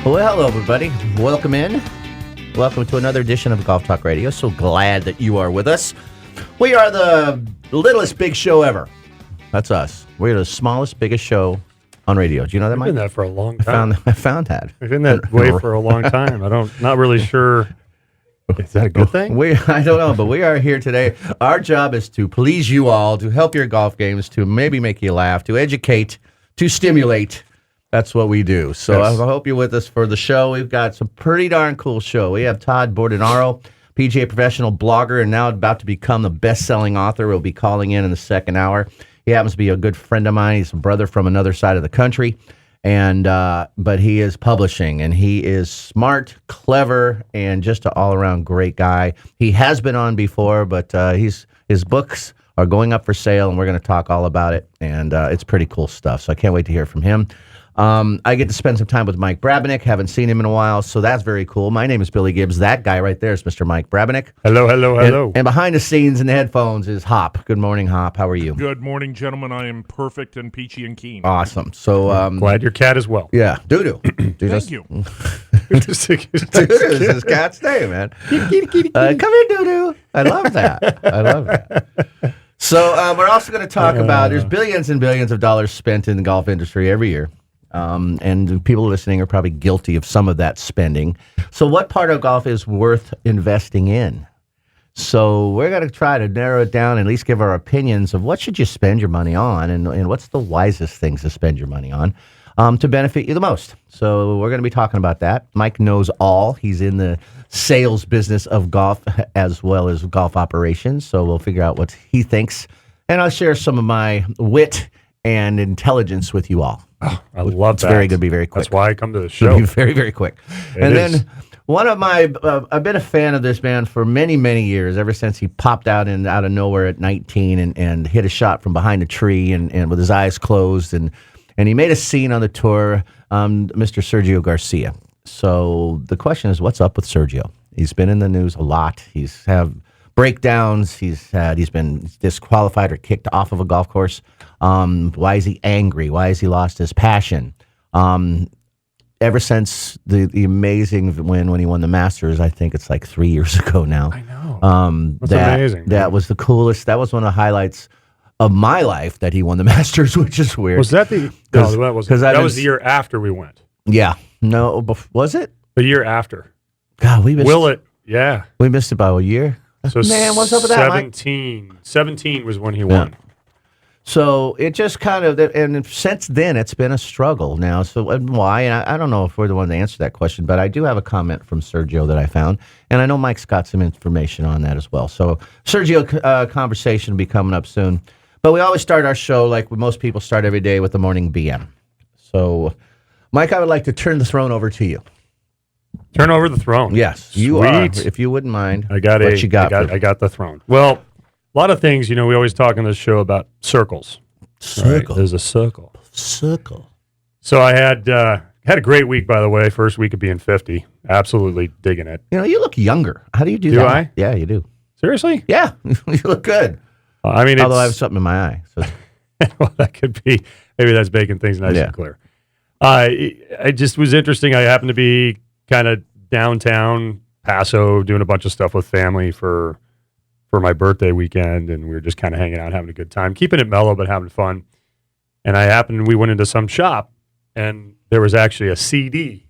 Well, hello, everybody. Welcome in. Welcome to another edition of Golf Talk Radio. So glad that you are with us. We are the littlest big show ever. That's us. We're the smallest, biggest show on radio. Do you know that, I've Mike? been that for a long time. I found that. I've been that way for a long time. Not really sure. Is that a good thing? I don't know, but we are here today. Our job is to please you all, to help your golf games, to maybe make you laugh, to educate, to stimulate. That's what we do. So yes. I hope you're with us for the show. We've got some pretty darn cool show. We have Todd Bordenaro, PGA professional blogger, and now about to become the best-selling author. We'll be calling in the second hour. He happens to be a good friend of mine. He's a brother from another side of the country, and but he is publishing, and he is smart, clever, and just an all-around great guy. He has been on before, but his books are going up for sale, and we're going to talk all about it, and it's pretty cool stuff. So I can't wait to hear from him. I get to spend some time with Mike Brabenec. Haven't seen him in a while, so that's very cool. My name is Billy Gibbs. That guy right there is Mr. Mike Brabenec. Hello. And behind the scenes in the headphones is Hop. Good morning, Hop. How are you? Good morning, gentlemen. I am perfect and peachy and keen. Awesome. So glad your cat as well. Yeah, Doo-doo. Thank you. Doo-doo is his cat's name, man. Come here, Doo-doo. I love that. So we're also going to talk about, there's billions and billions of dollars spent in the golf industry every year. And people listening are probably guilty of some of that spending. So what part of golf is worth investing in? So we're going to try to narrow it down and at least give our opinions of what should you spend your money on and what's the wisest things to spend your money on to benefit you the most. So we're going to be talking about that. Mike knows all. He's in the sales business of golf as well as golf operations. So we'll figure out what he thinks. And I'll share some of my wit and intelligence with you all. Oh, I love it's that. It's very good to be very quick. That's why I come to the show. Be very, very quick. Then one of my, I've been a fan of this man for many, many years, ever since he popped out of nowhere at 19 and hit a shot from behind a tree and with his eyes closed. And he made a scene on the tour, Mr. Sergio Garcia. So the question is, what's up with Sergio? He's been in the news a lot. He's had breakdowns. He's been disqualified or kicked off of a golf course. Why is he angry? Why has he lost his passion? Ever since the amazing win when he won the Masters, I think it's like 3 years ago now. I know. That's amazing. That was the coolest. That was one of the highlights of my life that he won the Masters, which is weird. Was that the? No, that wasn't. That was the year after we went. Yeah. No, was it? The year after. God, we missed Yeah. We missed about a year. So man, what's up with that, Mike? 17 was when he won. So it just kind of, and since then it's been a struggle now. So why? And I don't know if we're the one to answer that question, but I do have a comment from Sergio that I found, and I know Mike's got some information on that as well. So Sergio conversation will be coming up soon. But we always start our show like most people start every day with the morning BM. So, Mike, I would like to turn the throne over to you. Turn over the throne. Yes, you are. If you wouldn't mind, I got the throne. Well, a lot of things, we always talk on this show about circles. Circle. Right? There's a circle. Circle. So I had a great week, by the way. First week of being 50. Absolutely digging it. You look younger. How do you do that? Do I? Yeah, you do. Seriously? Yeah, you look good. Although I have something in my eye. So. Well, that could be. Maybe that's making things nice and clear. It just was interesting. I happened to be kind of downtown Paso doing a bunch of stuff with family for my birthday weekend, and we were just kind of hanging out, having a good time, keeping it mellow but having fun. And we went into some shop, and there was actually a CD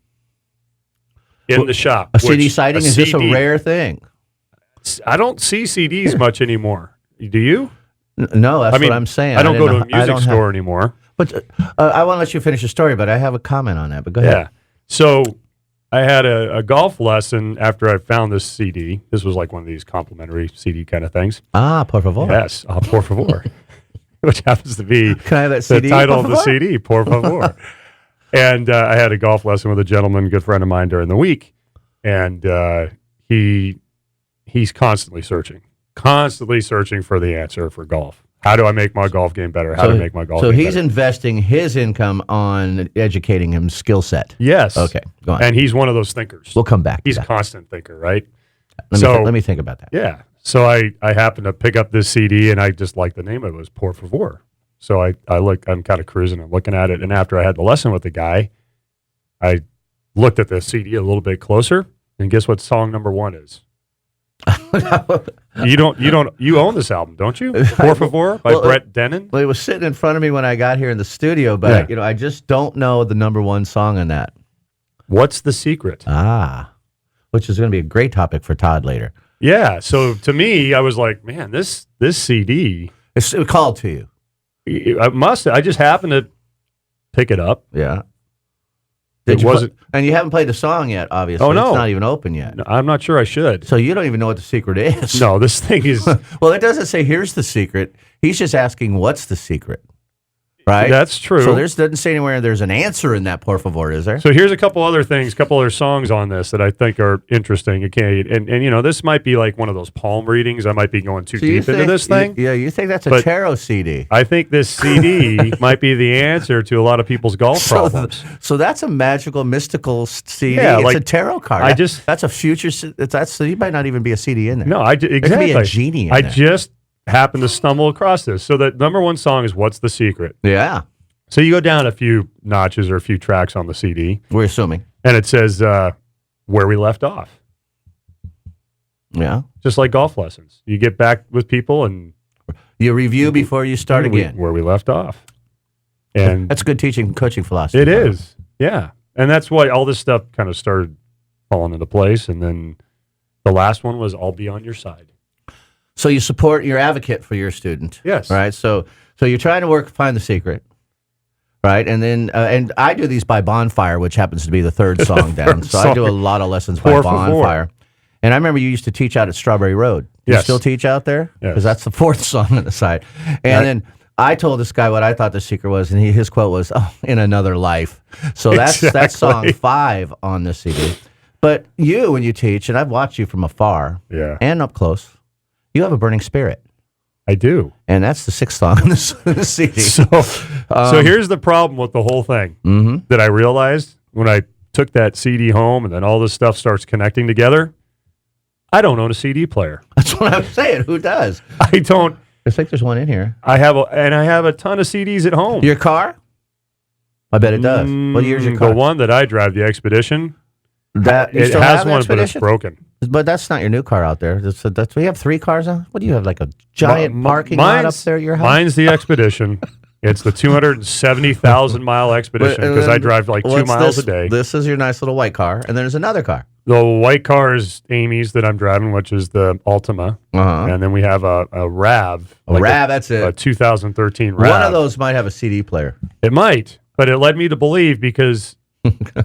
in the shop. A CD sighting? Is this a rare thing? I don't see CDs much anymore. Do you? No, that's what I'm saying. I don't go to a music store anymore. But I want to let you finish the story, but I have a comment on that. But go ahead. Yeah. So I had a golf lesson after I found this CD. This was like one of these complimentary CD kind of things. Ah, por favor. Yes, por favor. Which happens to be Can I have that CD, the title of the CD, por favor. And I had a golf lesson with a gentleman, a good friend of mine during the week. And he's constantly searching for the answer for golf. How do I make my golf game better? How to make my golf game better? So he's investing his income on educating him skill set. Yes. Okay, go on. And he's one of those thinkers. We'll come back. He's a constant thinker, right? Let me think about that. Yeah. So I happened to pick up this CD, and I just liked the name of it. It was Por Favor. So I'm kind of cruising and looking at it. And after I had the lesson with the guy, I looked at the CD a little bit closer, and guess what song number 1 is? You own this album, don't you? Por Favor by Brett Dennen. Well, it was sitting in front of me when I got here in the studio, but I just don't know the number 1 song on that. What's the secret? Which is going to be a great topic for Todd later. Yeah. So to me, I was like, man, this CD. It called to you. I just happened to pick it up. Yeah. And you haven't played the song yet, obviously. Oh, no. It's not even open yet. No, I'm not sure I should. So you don't even know what the secret is. No, this thing is... Well, it doesn't say, here's the secret. He's just asking, what's the secret? Right? That's true. So doesn't say anywhere there's an answer in that Por Favor, is there? So here's a couple other songs on this that I think are interesting. Okay, and this might be like one of those palm readings. I might be going too deep into this thing. You think that's a tarot CD? I think this CD might be the answer to a lot of people's golf problems. So that's a magical, mystical CD. Yeah, it's a tarot card. That's a future. So you might not even be a CD in there. No, exactly. There could be a genie in there. Just happened to stumble across this. So the number 1 song is What's the Secret? Yeah. So you go down a few notches or a few tracks on the CD. We're assuming. And it says where we left off. Yeah. Just like golf lessons. You get back with people and you review before you start again. Where we left off. And that's good teaching and coaching philosophy. It is. Yeah. And that's why all this stuff kind of started falling into place. And then the last one was I'll be on your side. So you're advocate for your student. Yes. Right. So you're trying to find the secret. Right. And then, and I do these by Bonfire, which happens to be the 3rd song down. So I do a lot of lessons by Bonfire. And I remember you used to teach out at Strawberry Road. You still teach out there? Yes. Because that's the 4th song on the side. And then I told this guy what I thought the secret was, and his quote was, "Oh, in another life." So that's song 5 on the CD. But when you teach, and I've watched you from afar and up close, you have a burning spirit. I do. And that's the 6th song on the CD. So here's the problem with the whole thing that I realized when I took that CD home and then all this stuff starts connecting together. I don't own a CD player. That's what I'm saying. Who does? I don't. I think there's one in here. I have a ton of CDs at home. Your car? I bet it does. What year's your car? The one that I drive, the Expedition. It has one, but it's broken. But that's not your new car out there. We have 3 cars on. What do you have, like a giant parking lot up there at your house? Mine's the Expedition. It's the 270,000-mile Expedition because I drive like 2 miles a day. This is your nice little white car, and then there's another car. The white car is Amy's that I'm driving, which is the Altima. And then we have a RAV. That's it. A 2013 RAV. One of those might have a CD player. It might, but it led me to believe because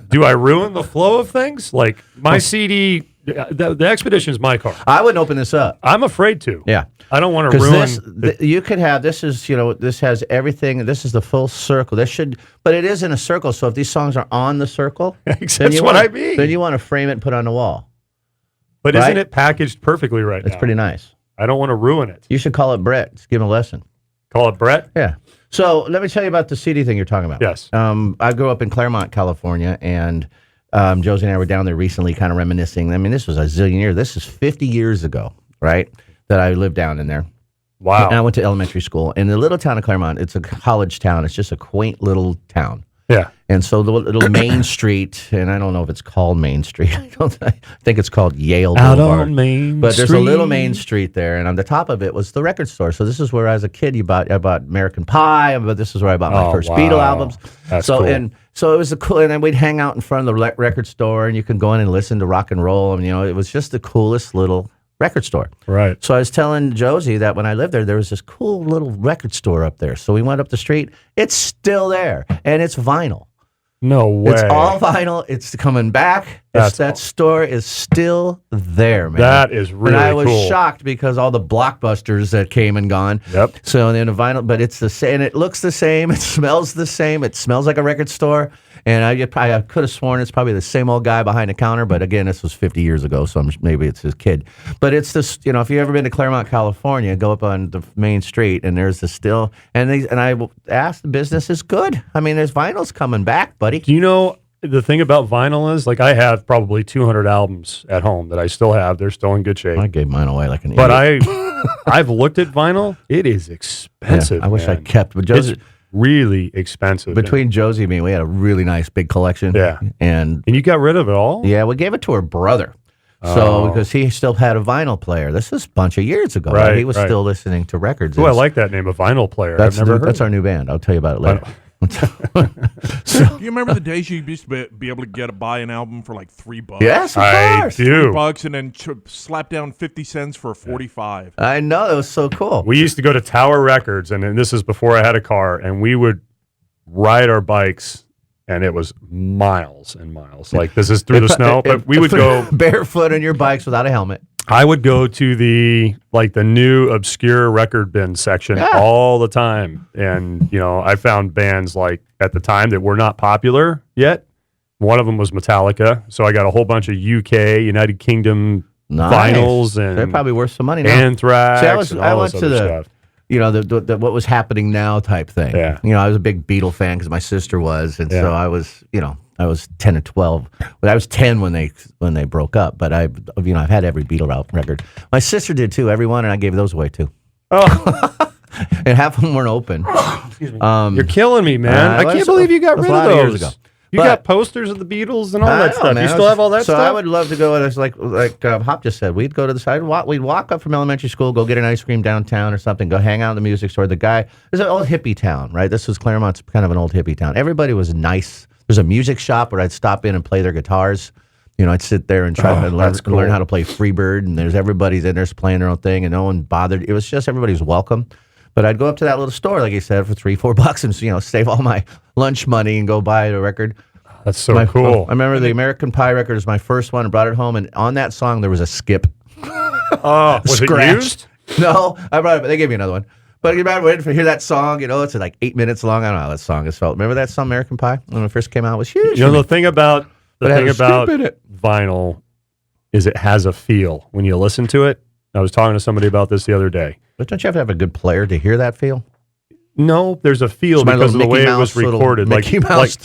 do I ruin the flow of things? Like my CD... The Expedition is my car. I wouldn't open this up. I'm afraid to. Yeah. I don't want to ruin... You could have, this has everything. This is the full circle. But it is in a circle, so if these songs are on the circle... That's what I mean. Then you want to frame it and put it on the wall. But isn't it packaged perfectly right now? It's pretty nice. I don't want to ruin it. You should call it Brett. Just give him a lesson. Call it Brett? Yeah. So let me tell you about the CD thing you're talking about. Yes. I grew up in Claremont, California, and... Josie and I were down there recently kind of reminiscing. I mean, this was a zillion years. This is 50 years ago, right, that I lived down in there. Wow. And I went to elementary school. In the little town of Claremont, it's a college town. It's just a quaint little town. Yeah. And so the little Main Street, and I don't know if it's called Main Street. I think it's called Yale Boulevard. Out on Main But there's Street. a little Main Street there, and on the top of it was the record store. So this is where, as a kid, I bought American Pie, but this is where I bought my first Beatle albums. That's cool. So it was and then we'd hang out in front of the record store, and you could go in and listen to rock and roll. And it was just the coolest little record store. Right. So I was telling Josie that when I lived there was this cool little record store up there. So we went up the street. It's still there, and it's vinyl. No way. It's all vinyl. It's coming back. That store is still there, man. That is really cool. And I was shocked because all the blockbusters that came and gone. Yep. So then the vinyl, but it's the same. It looks the same. It smells the same. It smells like a record store. And I could have sworn it's probably the same old guy behind the counter. But again, this was 50 years ago, so maybe it's his kid. But it's this, if you've ever been to Claremont, California, go up on the main street, and there's this still. And I asked, the business is good. I mean, there's vinyls coming back, buddy. Do you know the thing about vinyl is, like, I have probably 200 albums at home that I still have. They're still in good shape. I gave mine away like an idiot. But I've looked at vinyl. It is expensive. Yeah, I wish I kept. But Josie, really expensive. Between Josie and me, we had a really nice big collection. Yeah. And you got rid of it all? yeah, we gave it to her brother. Oh. So, because he still had a vinyl player. This is a bunch of years ago. Right, He was right. still listening to records. Oh, I like that name, a vinyl player. That's, I've never heard that's of our new band. I'll tell you about it later. Do you remember the days you used to be able to buy an album for like $3? Yes, of I course. do. $3 and then slap down 50 cents for a 45. I know. It was so cool. We used to go to Tower Records, and this is before I had a car, and we would ride our bikes, and it was miles and miles. Like, this is through the snow, but we would go barefoot on your bikes without a helmet. I would go to the new obscure record bin section all the time. And, I found bands at the time that were not popular yet. One of them was Metallica. So I got a whole bunch of UK, United Kingdom vinyls, and they're probably worth some money now. Anthrax. See, and I all went this to other the stuff. the what was happening now type thing. Yeah. I was a big Beatle fan because my sister was, and Yeah. so I was, I was 10 or 12. But I was 10 when they broke up. But I've had every Beatle record. My sister did too, every one, and I gave those away too. Oh, And half of them weren't open. you're killing me, man. I can't believe you got that's rid a of lot of those. years ago. You But- got posters of the Beatles and all I that know, stuff. man. You still have all that so stuff? I would love to go. And it's like Hop just said, we'd go to the side. We'd walk up from elementary school, go get an ice cream downtown or something, go hang out in the music store. The guy, it's an old hippie town, right? This was Claremont's kind of an old hippie town. Everybody was nice. There's a music shop where I'd stop in and play their guitars. I'd sit there and try to learn how to play Freebird, and there's everybody's in there playing their own thing, and no one bothered. It was just everybody was welcome. But I'd go up to that little store, like you said, for $3-4 and save all my lunch money and go buy a record. That's so cool. I remember the American Pie record was my first one. I brought it home, and on that song there was a skip. Oh, was it Scratched. used? No, I brought it, but they gave me another one. But you remember waiting to hear that song? It's like 8 minutes long. I don't know how that song is felt. Remember that song, American Pie, when it first came out? It was huge. The thing about But it had a skip in it. vinyl is it has a feel when you listen to it. I was talking to somebody about this the other day. But don't you have to have a good player to hear that feel? No, there's a feel It's my because of the little way Mickey it was Mouse, little recorded. Mickey Mouse.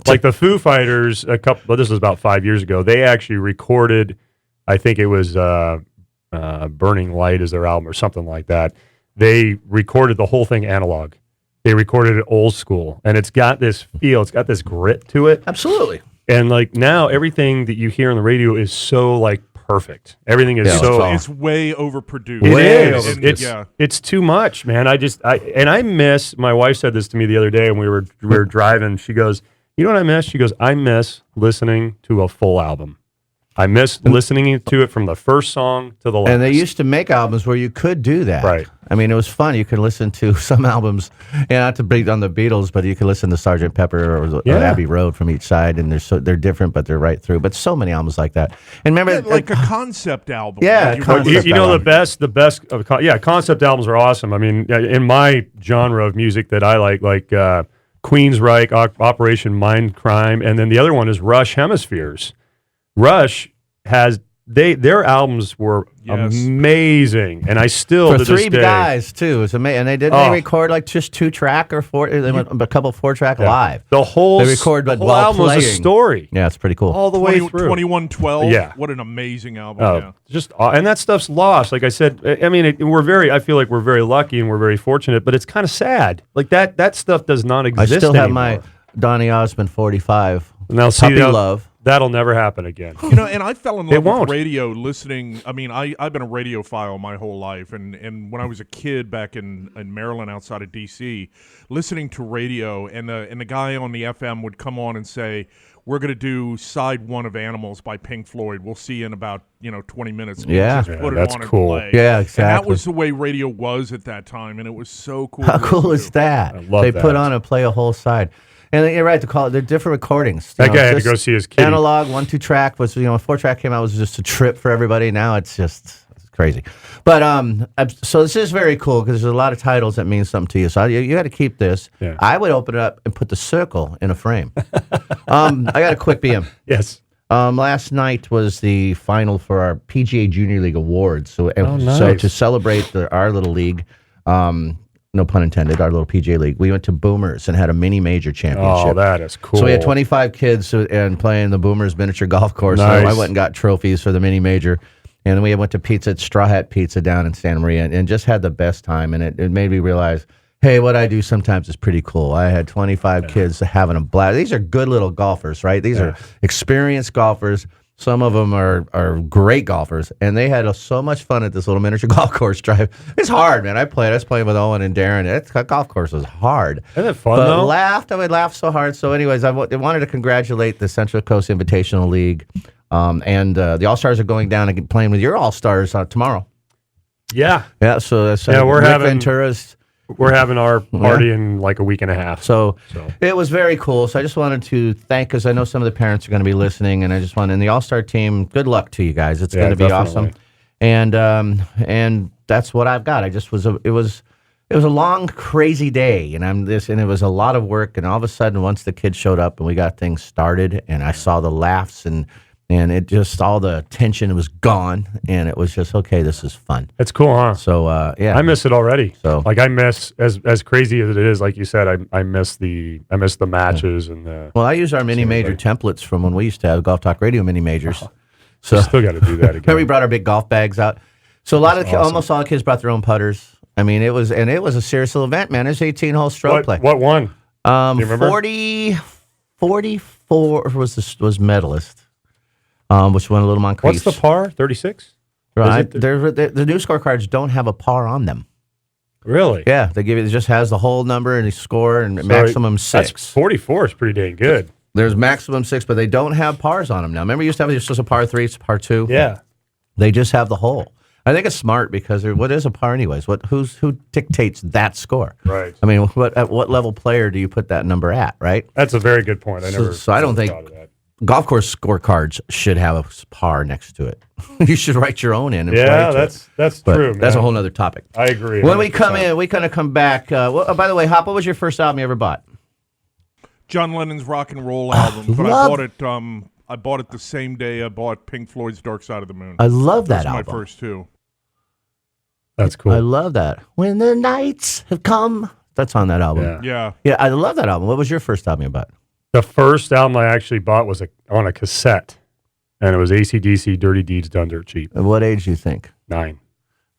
Like the Foo Fighters, this was about 5 years ago. They actually recorded, I think it was Burning Light is their album or something like that. They recorded the whole thing analog. They recorded it old school, and it's got this feel. It's got this grit to it. Absolutely. And now everything that you hear on the radio is so perfect. Everything is Yeah, so. It's way overproduced. It Way is. And, It's too much, man. I miss. My wife said this to me the other day when we were driving. She goes, "You know what I miss?" She goes, "I miss listening to a full album. I miss listening to it from the first song to the last." And they used to make albums where you could do that. Right. I mean, it was fun. You could listen to some albums, not to beat on the Beatles, but you could listen to Sgt. Pepper or Abbey Road from each side, and they're different, but they're right through. But so many albums like that. And remember, like a concept album. Yeah, that you concept wrote. You know, the best of concept albums are awesome. I mean, in my genre of music that I like Queensryche, Operation Mindcrime, and then the other one is Rush Hemispheres. Rush has their albums were amazing, and I still for to three this day, guys too. It's amazing, and they didn't they record just 2-track or 4. They went a couple 4-track live. the whole They record the but whole while album was a playing. story Yeah, it's pretty cool. all the way through. 2112. Yeah. What an amazing album. Just and that stuff's lost. Like I said, I mean, I feel like we're very lucky and we're very fortunate, but it's kind of sad. Like that stuff does not I exist still have anymore. my Donny Osmond 45. Now, see, Puppy Love. That'll never happen again. And I fell in It love won't. with radio listening. I mean, I've been a radiophile my whole life. And when I was a kid back in Maryland outside of D.C., listening to radio, and the guy on the FM would come on and say, "We're going to do side 1 of Animals by Pink Floyd. We'll see you in about 20 minutes." And Yeah. just put it that's on and cool. play. Yeah, And that exactly. was the way radio was at that time, and it was so cool. How to cool listen is to. that? I love They that. put on and play a whole side. And you're right to call it. They're different recordings. That You know, guy had to just go see his kitty. Analog 1-2-track was a 4-track came out was just a trip for everybody. Now it's crazy. But so this is very cool because there's a lot of titles that mean something to you. So you got to keep this. Yeah. I would open it up and put the circle in a frame. I got a quick BM. Yes. Last night was the final for our PGA Junior League Awards. So, so nice. to celebrate our little league, no pun intended, our little PGA League, we went to Boomers and had a mini major championship. Oh, that is cool. So we had 25 kids and playing the Boomers miniature golf course. Nice. So I went and got trophies for the mini major. And then we went to pizza at Straw Hat Pizza down in Santa Maria and just had the best time. And it made me realize Hey, what I do sometimes is pretty cool. I had 25 kids having a blast. These are good little golfers, right? These are experienced golfers. Some of them are great golfers, and they had so much fun at this little miniature golf course drive. It's hard, man. I was playing with Owen and Darren. That golf course was hard. Isn't it fun, but though? I would laugh so hard. So anyways, I wanted to congratulate the Central Coast Invitational League. And the All-Stars are going down and playing with your All-Stars tomorrow. Yeah. Yeah, so that's we're Rick having Ventura's. We're having our party in like a week and a half. So it was very cool. So I just wanted to thank, because I know some of the parents are going to be listening, and I just wanted, and the All-Star team, good luck to you guys. It's going to be awesome. And that's what I've got. It was a long, crazy day, and it was a lot of work, and all of a sudden, once the kids showed up and we got things started, and I saw the laughs and it just, all the tension was gone, and it was just, okay, this is fun. It's cool, huh? So, yeah. I miss it already. So, like, I miss, as crazy as it is, like you said, I miss the matches and the... Well, I use our mini major templates from when we used to have Golf Talk Radio mini majors. So still got to do that again. Remember we brought our big golf bags out. So almost all the kids brought their own putters. I mean, it was a serious little event, man. It's 18-hole stroke play. What won? Do you remember? 44 was medalist. Which won a little Moncrief. What's the par? 36? Right. The new scorecards don't have a par on them. Really? Yeah, it just has the whole number and the score and maximum 6. 44 is pretty dang good. There's maximum 6, but they don't have pars on them now. Remember, you used to have just a par 3, it's a par 2. Yeah. They just have the hole. I think it's smart because what is a par anyways? Who dictates that score? Right. I mean, at what level player do you put that number at? Right. That's a very good point. So I don't think golf course scorecards should have a par next to it. You should write your own in. And that's true. Man. That's a whole other topic. I agree. When we come in, we kind of come back. By the way, Hop, what was your first album you ever bought? John Lennon's rock and roll album, but I bought it. I bought it the same day I bought Pink Floyd's Dark Side of the Moon. I love that album. album. My first two. That's cool. I love that. When the nights have come. That's on that album. Yeah. I love that album. What was your first album you bought? The first album I actually bought was on a cassette, and it was AC/DC Dirty Deeds Done Dirt Cheap. At what age do you think? 9.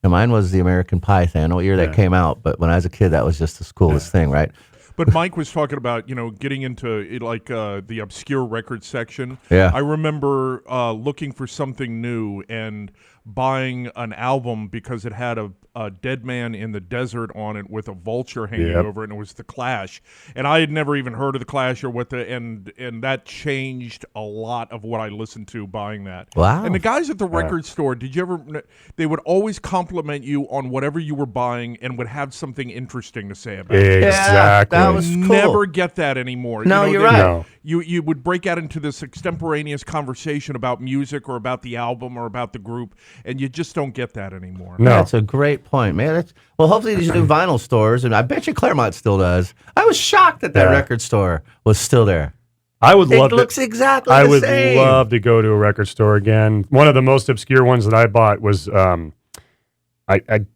And mine was the American Pie thing. I know what year that came out, but when I was a kid, that was just the coolest thing, right? But Mike was talking about, getting into the obscure record section. Yeah. I remember looking for something new and buying an album because it had a dead man in the desert on it with a vulture hanging over it, and it was The Clash. And I had never even heard of The Clash or and that changed a lot of what I listened to buying that. Wow. And the guys at the record store, they would always compliment you on whatever you were buying and would have something interesting to say about it. Exactly. Yeah, that was cool. Never get that anymore. No, you're right. No. You would break out into this extemporaneous conversation about music or about the album or about the group, and you just don't get that anymore. No. That's a great point, man. Well, hopefully these new vinyl stores, and I bet you Claremont still does. I was shocked that record store was still there. I would love it looks exactly I the would same. love to go to a record store again. One of the most obscure ones that I bought was I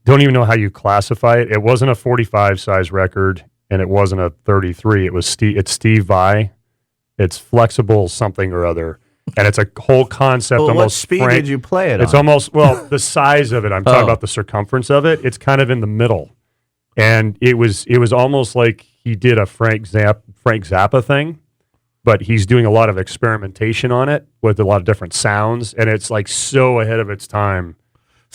don't even know how you classify it. It wasn't a 45 size record, and it wasn't a 33. It's Steve Vai. It's Flexible something or other. And it's a whole concept. Well, almost what speed did you play it It's on? almost, the size of it. I'm talking about the circumference of it. It's kind of in the middle. And it was almost like he did a Frank Zappa thing, but he's doing a lot of experimentation on it with a lot of different sounds. And it's like so ahead of its time.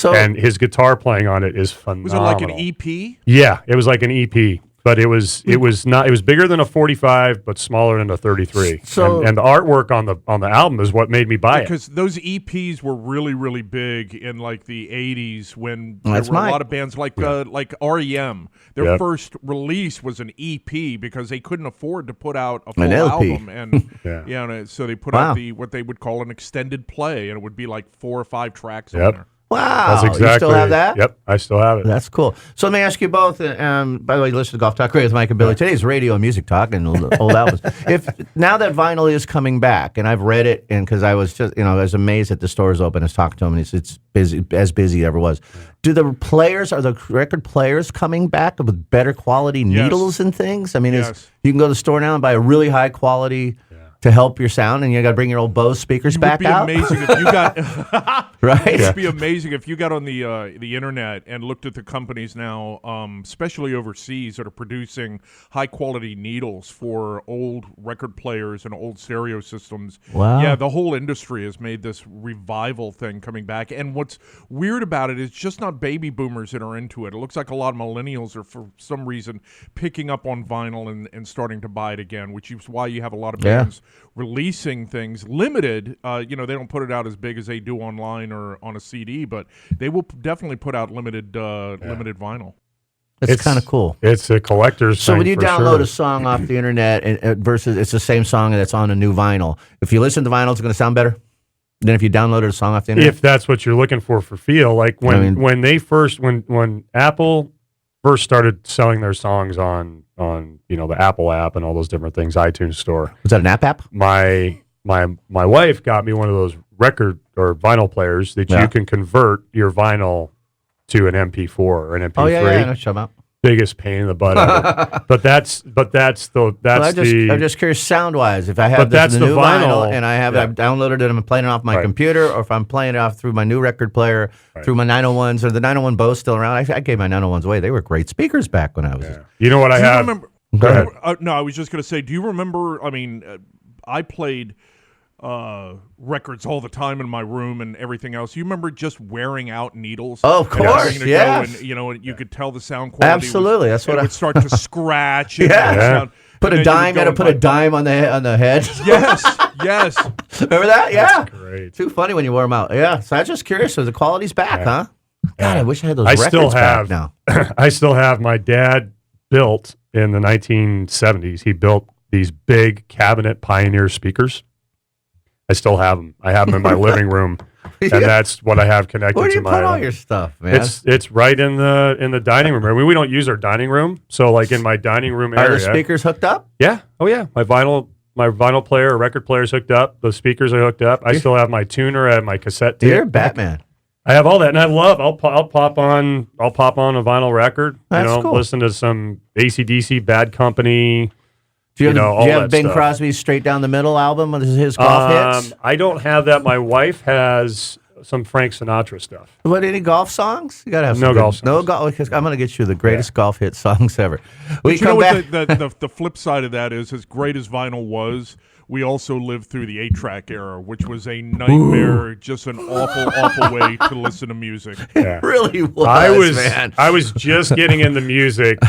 And his guitar playing on it is phenomenal. Was it like an EP? Yeah, it was like an EP. But it was bigger than a 45, but smaller than a 33. So and the artwork on the album is what made me buy it. Because those EPs were really, really big in like the 80s when there were a lot of bands like REM. Their first release was an EP because they couldn't afford to put out a full album, and so they put out what they would call an extended play, and it would be like 4 or 5 tracks on there. Wow. That's exactly. You still have that? Yep, I still have it. That's cool. So let me ask you both, by the way, you listen to Golf Talk Radio with Mike and Billy. Today's radio and music talk and old albums. Now that vinyl is coming back, and I've read it, and because I was just, I was amazed that the store is open. I was talking to him, and it's busy, as busy as it ever was. Are the record players coming back with better quality needles and things? I mean, you can go to the store now and buy a really high quality to help your sound, and you got to bring your old Bose speakers back out? It would be amazing if you got... Right? It'd be amazing if you got on the internet and looked at the companies now, especially overseas, that are producing high quality needles for old record players and old stereo systems. Wow. Yeah, the whole industry has made this revival thing coming back. And what's weird about it is just not baby boomers that are into it. It looks like a lot of millennials are, for some reason, picking up on vinyl and starting to buy it again, which is why you have a lot of bands releasing things limited. They don't put it out as big as they do online or on a CD, but they will definitely put out limited vinyl. It's kind of cool. It's a collector's So thing when you for download sure. a song off the internet versus it's the same song that's on a new vinyl, if you listen to vinyl, it's going to sound better than if you downloaded a song off the internet? If that's what you're looking for feel, like when Apple first started selling their songs on the Apple app and all those different things, iTunes Store. Was that an app? My wife got me one of those record or vinyl players that you can convert your vinyl to an MP4 or an MP3. Oh, yeah, I know what you're talking about. Biggest pain in the butt ever. but that's I'm just curious sound wise. If I have this new vinyl and I've downloaded it and I'm playing it off my computer, or if I'm playing it off through my new record player, through my 901s, or the 901 Bose still around. I gave my 901s away. They were great speakers back when I was. You know what I have? Go ahead. No, I was just going to say, do you remember? I mean, I played records all the time in my room and everything else. You remember just wearing out needles? Oh, of course, yes. And you could tell the sound quality. Absolutely, that's what it would start to scratch. And Put a dime on the head. Yes. Remember that? Yeah. Great. Too funny when you wore them out. Yeah. So I'm just curious. So the quality's back, huh? God, I wish I had those I records still have, back now. I still have my dad built in the 1970s. He built these big cabinet Pioneer speakers. I still have them. I have them in my living room, and that's what I have connected Where do you to my. put all your stuff, man? It's right in the dining room. I mean, we don't use our dining room, so like in my dining room area. Are the speakers hooked up? Yeah. Oh yeah. My vinyl player, record player's hooked up. The speakers are hooked up. I still have my tuner. I have my cassette tape. You're Batman. I have all that, and I'll pop on a vinyl record. That's cool. Listen to some AC/DC, Bad Company. Do you have Bing stuff. Crosby's Straight Down the Middle album with his golf hits? I don't have that. My wife has some Frank Sinatra stuff. What, any golf songs? You gotta have No golf songs. No golf. Because I'm gonna get you the greatest golf hit songs ever. But you know what the flip side of that is, as great as vinyl was, we also lived through the 8-track era, which was a nightmare, just an awful way to listen to music. Yeah. It really was, man. I was just getting into music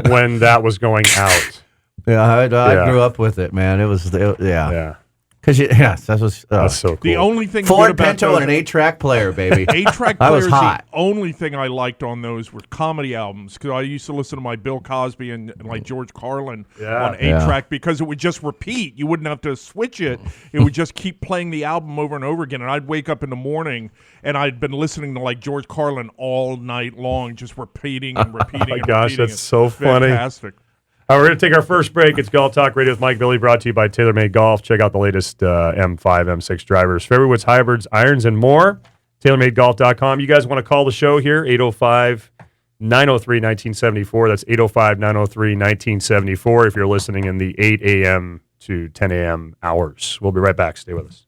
when that was going out. Yeah, I grew up with it, man. It was, Yeah. Because that was That's so cool. The only thing Ford good about Pinto and an 8-track player, baby. 8-track I was players, hot. the only thing I liked on those were comedy albums, because I used to listen to my Bill Cosby and like George Carlin on 8-track because it would just repeat. You wouldn't have to switch it. It would just keep playing the album over and over again. And I'd wake up in the morning and I'd been listening to like George Carlin all night long, just repeating and repeating. Oh my gosh, that's so funny. Fantastic. All right, we're going to take our first break. It's Golf Talk Radio with Mike Billy, brought to you by TaylorMade Golf. Check out the latest M5, M6 drivers, fairway woods, hybrids, irons, and more. TaylorMadeGolf.com. You guys want to call the show here? 805-903-1974. That's 805-903-1974 if you're listening in the 8 a.m. to 10 a.m. hours. We'll be right back. Stay with us.